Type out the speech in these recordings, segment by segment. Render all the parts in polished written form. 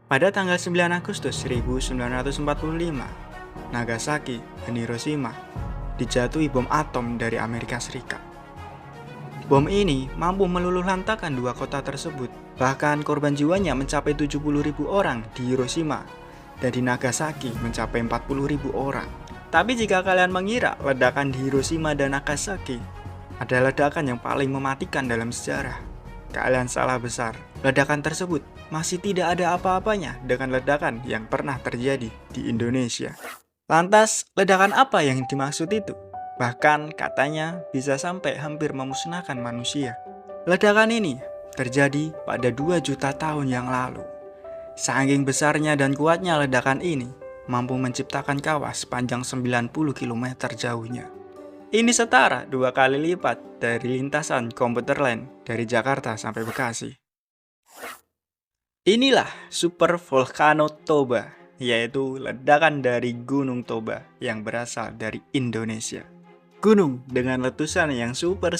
Pada tanggal 9 Agustus 1945, Nagasaki dan Hiroshima dijatuhi bom atom dari Amerika Serikat. Bom ini mampu meluluhlantakkan dua kota tersebut. Bahkan korban jiwanya mencapai 70.000 orang di Hiroshima dan di Nagasaki mencapai 40.000 orang. Tapi jika kalian mengira ledakan di Hiroshima dan Nagasaki adalah ledakan yang paling mematikan dalam sejarah, kalian salah besar. Ledakan tersebut masih tidak ada apa-apanya dengan ledakan yang pernah terjadi di Indonesia. Lantas, ledakan apa yang dimaksud itu? Bahkan katanya bisa sampai hampir memusnahkan manusia. Ledakan ini terjadi pada 2 juta tahun yang lalu. Saking besarnya dan kuatnya ledakan ini mampu menciptakan kawah sepanjang 90 km jauhnya. Ini setara 2 kali lipat dari lintasan komuter lain dari Jakarta sampai Bekasi. Inilah Super Volcano Toba, yaitu ledakan dari Gunung Toba yang berasal dari Indonesia. Gunung dengan letusan yang super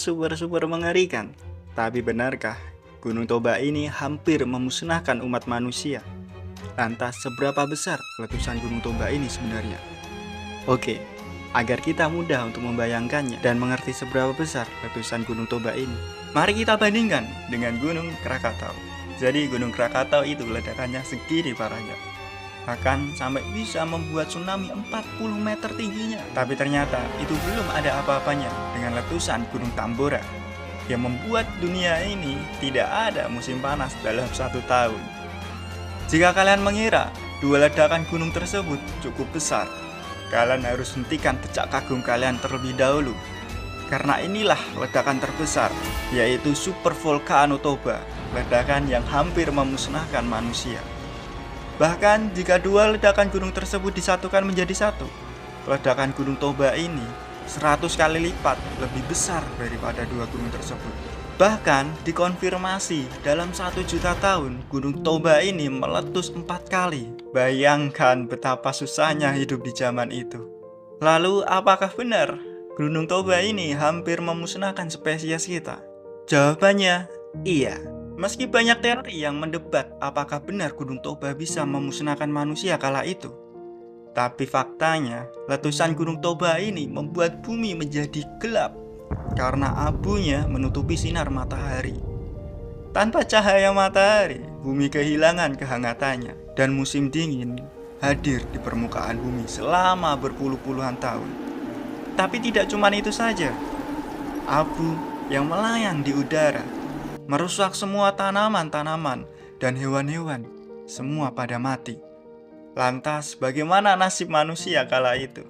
mengerikan. Tapi benarkah Gunung Toba ini hampir memusnahkan umat manusia? Lantas seberapa besar letusan Gunung Toba ini sebenarnya? Oke, agar kita mudah untuk membayangkannya dan mengerti seberapa besar letusan Gunung Toba ini, mari kita bandingkan dengan Gunung Krakatau. Jadi Gunung Krakatau itu ledakannya segini parahnya, bahkan sampai bisa membuat tsunami 40 meter tingginya. Tapi ternyata itu belum ada apa-apanya dengan letusan Gunung Tambora yang membuat dunia ini tidak ada musim panas dalam 1 tahun. Jika kalian mengira dua ledakan gunung tersebut cukup besar, kalian harus hentikan decak kagum kalian terlebih dahulu. Karena inilah ledakan terbesar, yaitu Super Volcano Toba, ledakan yang hampir memusnahkan manusia. Bahkan jika dua ledakan gunung tersebut disatukan menjadi satu, ledakan Gunung Toba ini 100 kali lipat lebih besar daripada dua gunung tersebut. Bahkan dikonfirmasi dalam 1 juta tahun Gunung Toba ini meletus 4 kali. Bayangkan betapa susahnya hidup di zaman itu. Lalu apakah benar Gunung Toba ini hampir memusnahkan spesies kita? Jawabannya iya. Meski banyak teori yang mendebat apakah benar Gunung Toba bisa memusnahkan manusia kala itu, tapi faktanya letusan Gunung Toba ini membuat bumi menjadi gelap karena abunya menutupi sinar matahari. Tanpa cahaya matahari, bumi kehilangan kehangatannya dan musim dingin hadir di permukaan bumi selama berpuluh-puluhan tahun. Tapi tidak cuma itu saja, abu yang melayang di udara merusak semua tanaman-tanaman dan hewan-hewan, semua pada mati. Lantas bagaimana nasib manusia kala itu?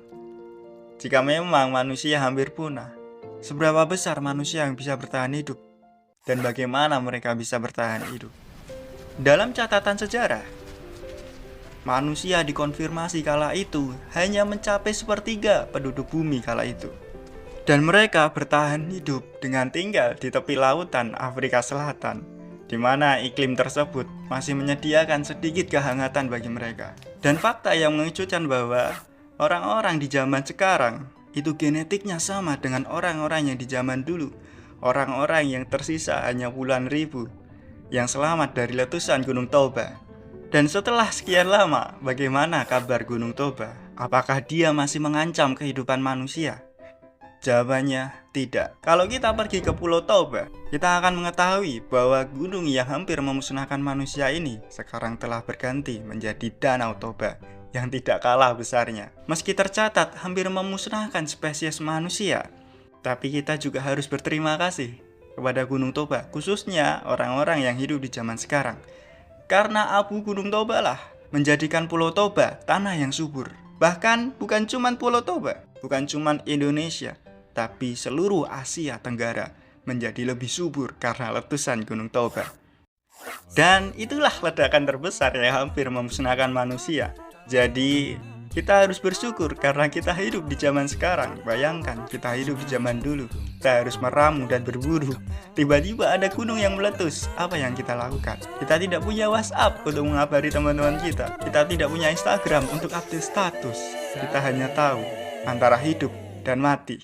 Jika memang manusia hampir punah, seberapa besar manusia yang bisa bertahan hidup? Dan bagaimana mereka bisa bertahan hidup? Dalam catatan sejarah, manusia dikonfirmasi kala itu hanya mencapai 1/3 penduduk bumi kala itu. Dan mereka bertahan hidup dengan tinggal di tepi lautan Afrika Selatan, di mana iklim tersebut masih menyediakan sedikit kehangatan bagi mereka. Dan fakta yang mengejutkan bahwa orang-orang di zaman sekarang itu genetiknya sama dengan orang-orang yang di zaman dulu. Orang-orang yang tersisa hanya puluhan ribu yang selamat dari letusan Gunung Toba. Dan setelah sekian lama, bagaimana kabar Gunung Toba? Apakah dia masih mengancam kehidupan manusia? Jawabannya tidak. Kalau kita pergi ke Pulau Toba, kita akan mengetahui bahwa gunung yang hampir memusnahkan manusia ini sekarang telah berganti menjadi Danau Toba yang tidak kalah besarnya. Meski tercatat hampir memusnahkan spesies manusia, tapi kita juga harus berterima kasih kepada Gunung Toba, khususnya orang-orang yang hidup di zaman sekarang. Karena abu Gunung Toba lah menjadikan Pulau Toba tanah yang subur. Bahkan bukan cuma Pulau Toba, bukan cuma Indonesia, tapi seluruh Asia Tenggara menjadi lebih subur karena letusan Gunung Toba. Dan itulah ledakan terbesar yang hampir memusnahkan manusia. Jadi kita harus bersyukur karena kita hidup di zaman sekarang. Bayangkan kita hidup di zaman dulu, kita harus meramu dan berburu. Tiba-tiba ada gunung yang meletus. Apa yang kita lakukan? Kita tidak punya WhatsApp untuk mengabari teman-teman kita. Kita tidak punya Instagram untuk update status. Kita hanya tahu antara hidup dan mati.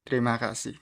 Terima kasih.